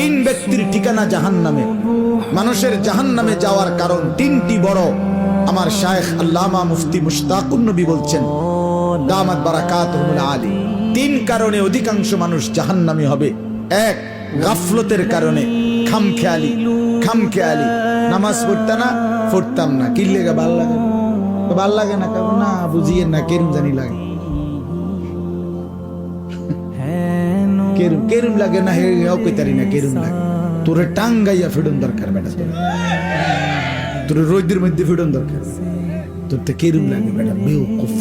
তিন ব্যক্তির ঠিকানা জাহান্নামে। মানুষের জাহান্নামে যাওয়ার কারণ তিনটি বড়। আমার শায়েখ আল্লামা মুফতি মুশতাকুন নবী বলছেন, দামাত বারাকাতুহুল আলী, তিন কারণে অধিকাংশ মানুষ জাহান্নামী হবে। এক, গাফলতের কারণে, খামখেয়ালি। নামাজ পড়তাম না, কি লেগে ভাল লাগে, ভাল লাগে না, কেমন না বুঝিয়ে না, কেরম জানি লাগে, কেরম লাগে না, হে কইতারি না, কেরম লাগে। তোরে টাঙ্গাইয়া ফিডন দরকার বেটা, তোর রোদের মধ্যে ফিডন দরকার, তোর তো কেরম লাগে বেটা, বেউকুফ।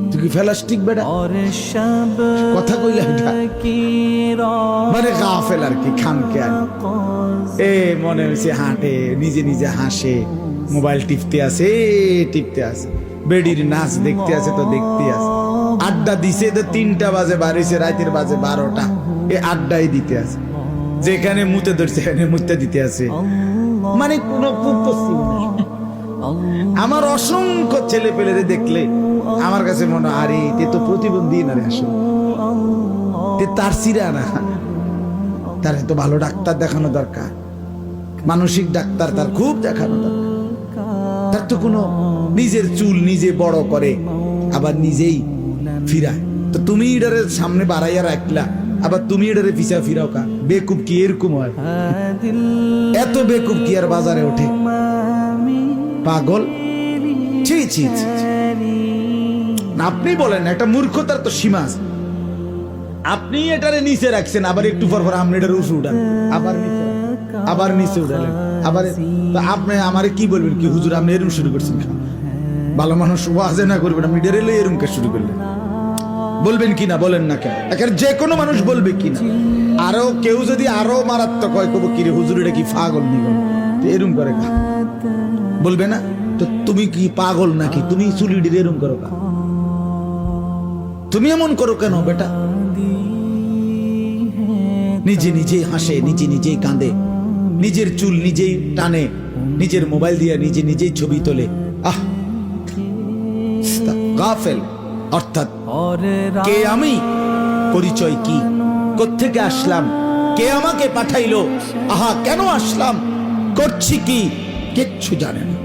তুই কি ফেলাস্টিক বেটা, কথা কইলা এটা মানে গাফেল আর কি, খামখেয়ালি। এ মনে হয়েছে হাঁটে, নিজে নিজে হাসে, মোবাইল টিপতে আছে, বেডির নাচ দেখতে আছে তো দেখতে আছে, আড্ডা দিছে তো 3টা বাজে বাড়িছে, রাতের বাজে 12টা, এ আড্ডাই দিতে আছে, যেখানে মুতে ধরছে এখানে মুতে দিতে আছে, মানে কোন আমার অসংখ্য ছেলে পেলেরে দেখলে আমার কাছে মনে হয়, আরে তে তো প্রতিবন্ধী না রে, আসলে তে তার সিরা না, তার তো ভালো ডাক্তার দেখানো দরকার, মানসিক ডাক্তার তার খুব দেখানো দরকার। তার তো কোনো নিজের চুল নিজে বড় করে আবার নিজেই ফিরায়, তো তুমি এটারে সামনে বাড়াইয়া রাখলা, আবার তুমি এটারে পিছা ফিরাও কা? বেকুব কি এরকম হয়? এত বেকুব কি আর বাজারে ওঠে? পাগল। আপনি বলেন একটা মূর্খতার তো সীমা আছে। আপনি এটারে নিচে রাখছেন, আবার একটু পর পর আপনি এটার উঠে উঠান, আবার নিচে উঠালেন, আবার আপনি আমারে কি বলবেন, কি হুজুর আপনি এরকম শুরু করছেন? ভালো মানুষ ওয়াজে না করবেন, আপনি ডেরেলে এরকম কে শুরু করলেন? বলবেন কিনা বলেন না কেন? এখন যে কোনো মানুষ বলবে কিনা। আরো কেউ যদি আরো মারাত্মক হয়, কব কিরে হুজুর এটা কি পাগল নিগল, এরকম করে কা? বলবে না তো? তুমি কি পাগল নাকি? তুমি চুলিডির এরকম করো কা? তুমি এমন করো কেন বেটা? নিজে নিজেই হাসে, নিজে নিজেই কাঁদে, নিজের চুল নিজেই টানে, নিজের মোবাইল দিয়ে নিজে নিজেই ছবি তোলে। আহ, গাফেল। অর্থাৎ কে আমি, পরিচয় কি, কোত্থেকে আসলাম, কে আমাকে পাঠাইলো, আহা কেন আসলাম, করছি কি, কিচ্ছু জানে না।